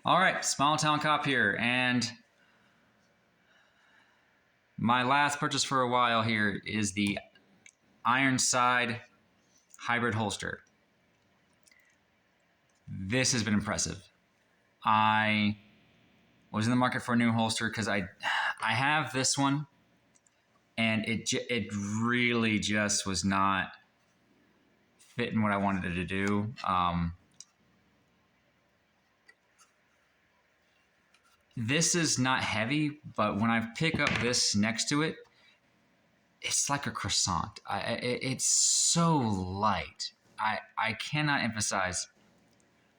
All right, Small Town Cop here, and my last purchase for a while here is the Ironside hybrid holster. This has been impressive. I was in the market for a new holster because I have this one, and it really just was not fitting what I wanted it to do. This is not heavy, but when I pick up this next to it, it's like a croissant. It's so light. I cannot emphasize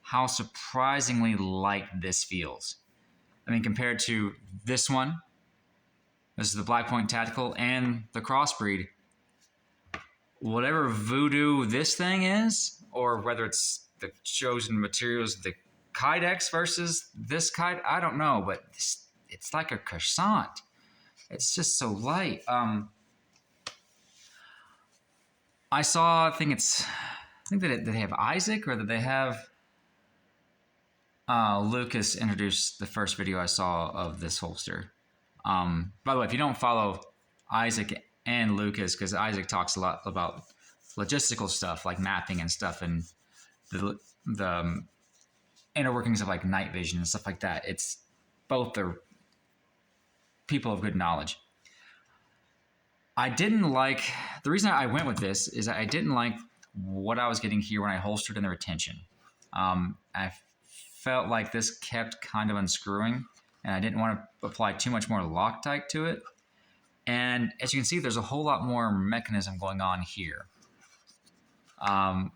how surprisingly light this feels. I mean, compared to this one, this is the Black Point Tactical and the Crossbreed. Whatever voodoo this thing is, or whether it's the chosen materials, the Kydex versus this kite, I don't know, but it's like a croissant. It's just so light. I think that they have Isaac, or that they have Lucas introduced the first video I saw of this holster. By the way, if you don't follow Isaac and Lucas, because Isaac talks a lot about logistical stuff like mapping and stuff, and the inner workings of like night vision and stuff like that. It's both the people of good knowledge. I didn't like, the reason I went with this is I didn't like what I was getting here when I holstered in the retention. I felt like this kept kind of unscrewing, and I didn't want to apply too much more Loctite to it. And as you can see, there's a whole lot more mechanism going on here. Not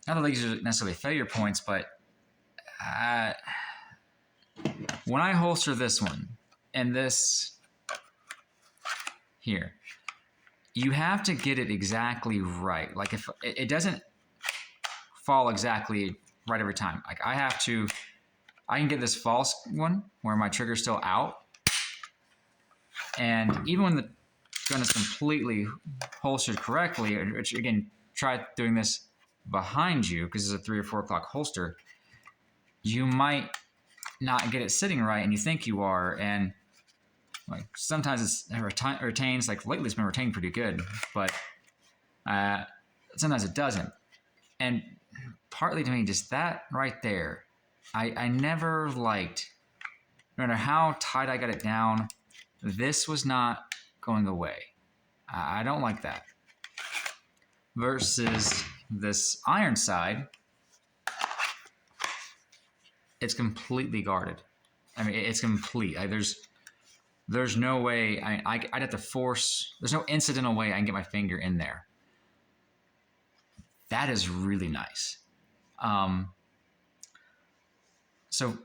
that these are necessarily failure points, but when I holster this one and this here, you have to get it exactly right. Like if it doesn't fall exactly right every time. Like I can get this false one where my trigger's still out. And even when the gun is completely holstered correctly, which again, try doing this behind you because it's a 3 or 4 o'clock holster, you might not get it sitting right, and you think you are, and like sometimes it retains. Like lately, it's been retained pretty good, but sometimes it doesn't. And partly to me, just that right there, I never liked. No matter how tight I got it down, this was not going away. I don't like that. Versus this Ironside, it's completely guarded. I mean, it's complete. There's no way I'd have to force. There's no incidental way I can get my finger in there. That is really nice. So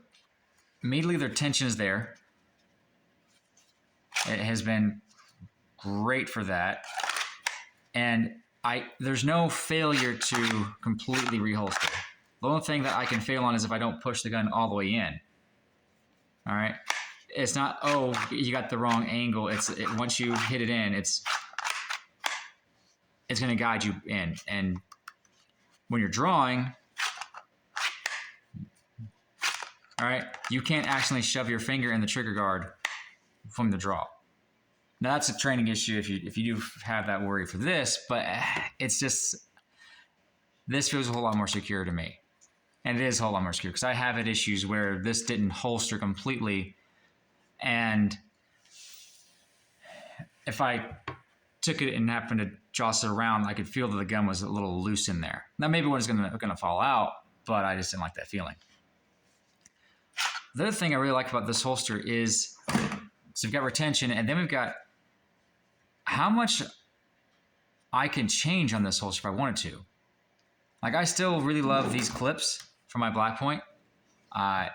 immediately their tension is there. It has been great for that, and there's no failure to completely reholster. The only thing that I can fail on is if I don't push the gun all the way in. All right, it's not, oh, you got the wrong angle. Once you hit it in, it's going to guide you in. And when you're drawing, all right, you can't actually shove your finger in the trigger guard from the draw. Now that's a training issue if you do have that worry for this, but it's just, this feels a whole lot more secure to me. And it is a whole lot more secure because I have had issues where this didn't holster completely, and if I took it and happened to joss it around, I could feel that the gun was a little loose in there. Now maybe one is gonna fall out, but I just didn't like that feeling. The other thing I really like about this holster is, so we've got retention, and then we've got how much I can change on this holster if I wanted to. Like I still really love these clips for my Black Point. I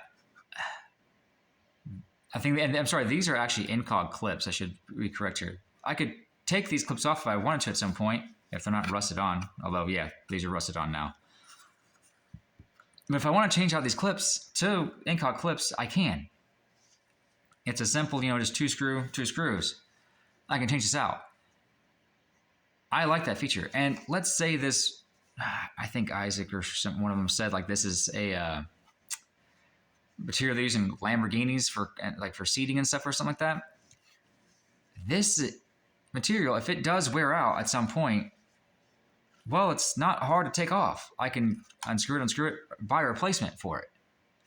think, and I'm sorry, these are actually incog clips. I should be correct here. I could take these clips off if I wanted to at some point, if they're not rusted on. Although, yeah, these are rusted on now. But if I want to change out these clips to incog clips, I can. It's a simple, just two screws. I can change this out. I like that feature. And let's say this, I think Isaac or one of them said like this is a material they use in Lamborghinis for seating and stuff or something like that. This material, if it does wear out at some point, well, it's not hard to take off. I can unscrew it, buy a replacement for it.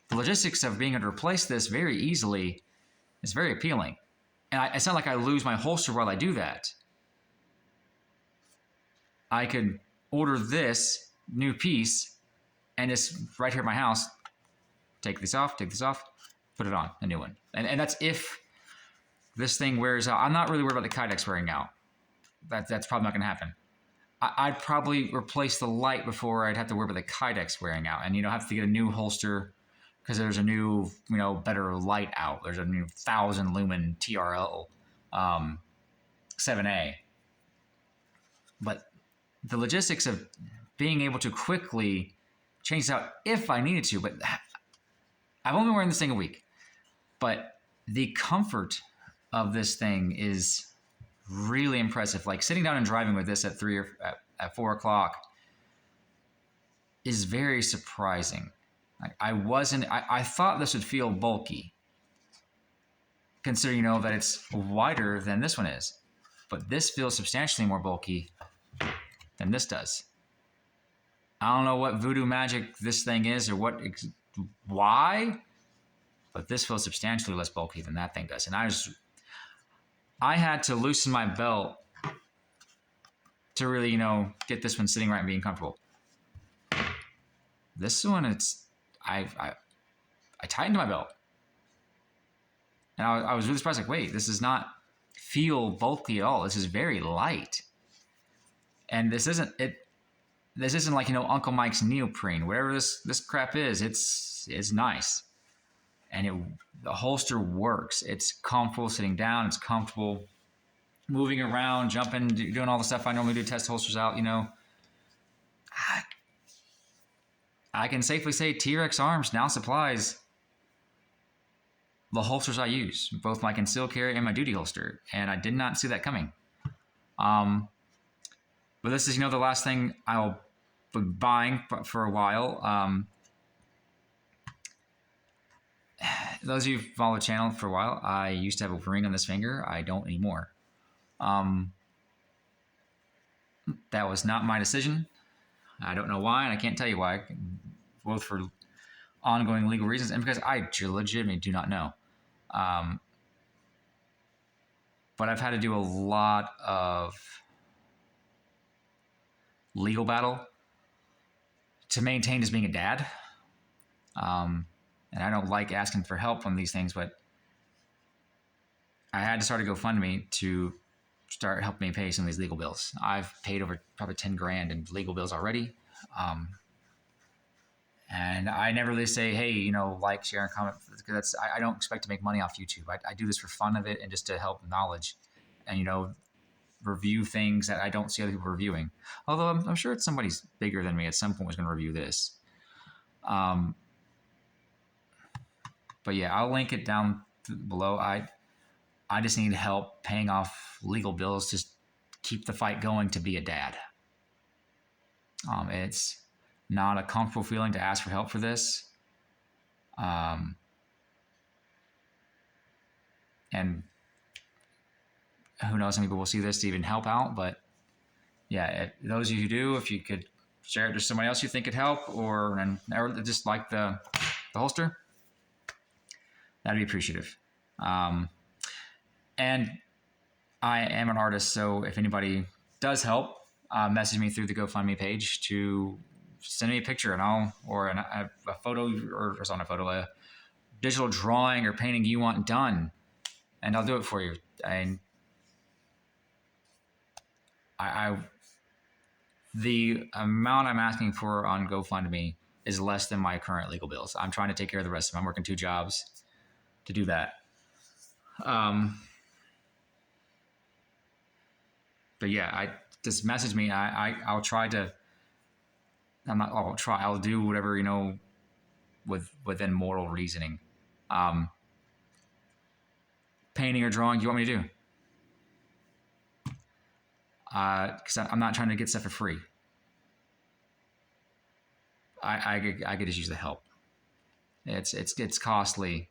The logistics of being able to replace this very easily is very appealing. And it's not like I lose my holster while I do that. I could order this new piece and just right here at my house, take this off, put it on, a new one. And that's if this thing wears out. I'm not really worried about the Kydex wearing out. That's probably not going to happen. I'd probably replace the light before I'd have to worry about the Kydex wearing out, and have to get a new holster because there's a new better light out. There's a new 1,000 lumen TRL 7A. But the logistics of being able to quickly change it out if I needed to, but I've only been wearing this thing a week, but the comfort of this thing is really impressive. Like sitting down and driving with this at 3 or at 4 o'clock is very surprising. I thought this would feel bulky, considering that it's wider than this one is, but this feels substantially more bulky than this does. I don't know what voodoo magic this thing is or why, but this feels substantially less bulky than that thing does. And I had to loosen my belt to really, get this one sitting right and being comfortable. This one, I tightened my belt. And I was really surprised, wait, this does not feel bulky at all. This is very light. And this isn't like, Uncle Mike's neoprene. Whatever this crap is, it's nice. And the holster works. It's comfortable sitting down. It's comfortable moving around, jumping, doing all the stuff I normally do to test holsters out, I can safely say T-Rex Arms now supplies the holsters I use, both my concealed carry and my duty holster. And I did not see that coming. But this is, the last thing I'll be buying for a while. Those of you who follow the channel for a while, I used to have a ring on this finger. I don't anymore. That was not my decision. I don't know why, and I can't tell you why, both for ongoing legal reasons and because I legitimately do not know. But I've had to do a lot of legal battle to maintain as being a dad. And I don't like asking for help on these things, but I had to start a GoFundMe to start helping me pay some of these legal bills. I've paid over probably 10 grand in legal bills already. And I never really say, hey, like, share, and comment. Because I don't expect to make money off YouTube. I do this for fun of it and just to help knowledge and, review things that I don't see other people reviewing. Although I'm sure it's somebody's bigger than me at some point was going to review this. But yeah, I'll link it down below. I just need help paying off legal bills to keep the fight going to be a dad. It's not a comfortable feeling to ask for help for this. And who knows how many people will see this to even help out. But yeah, those of you who do, if you could share it to somebody else you think could help or just like the holster, that'd be appreciative. And I am an artist, so if anybody does help, message me through the GoFundMe page to send me a picture and a photo, or it's not a photo, a digital drawing or painting you want done, and I'll do it for you. And the amount I'm asking for on GoFundMe is less than my current legal bills. I'm trying to take care of the rest of them. I'm working 2 jobs to do that. But yeah, just message me. I'll try to. I'll do whatever within moral reasoning. Painting or drawing, you want me to do? Because I'm not trying to get stuff for free. I could just use the help. It's costly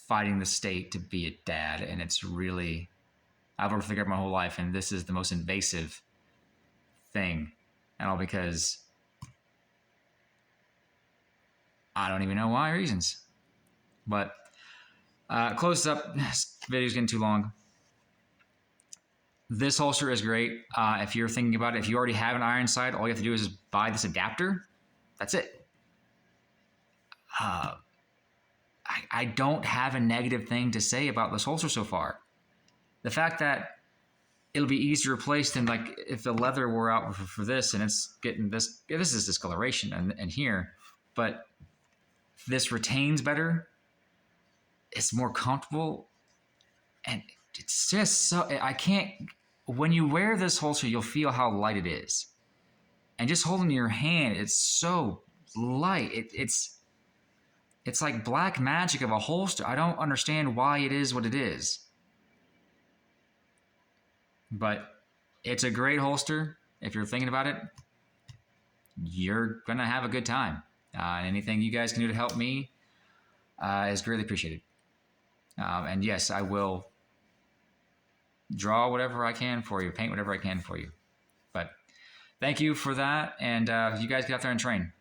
fighting the state to be a dad, and it's really, I've worked with the government my whole life, and this is the most invasive thing, and all because I don't even know why reasons. But close up. This video's getting too long. This holster is great. If you're thinking about it, if you already have an Ironside, all you have to do is buy this adapter. That's it. I don't have a negative thing to say about this holster so far. The fact that it'll be easy to replace than like if the leather wore out for this, and it's getting this. This is discoloration and here, but this retains better. It's more comfortable, and it's just so I can't. When you wear this holster, you'll feel how light it is, and just holding your hand, it's so light. It's like black magic of a holster. I don't understand why it is what it is. But it's a great holster. If you're thinking about it, you're going to have a good time. Anything you guys can do to help me is greatly appreciated. And yes, I will draw whatever I can for you, paint whatever I can for you. But thank you for that. And you guys get out there and train.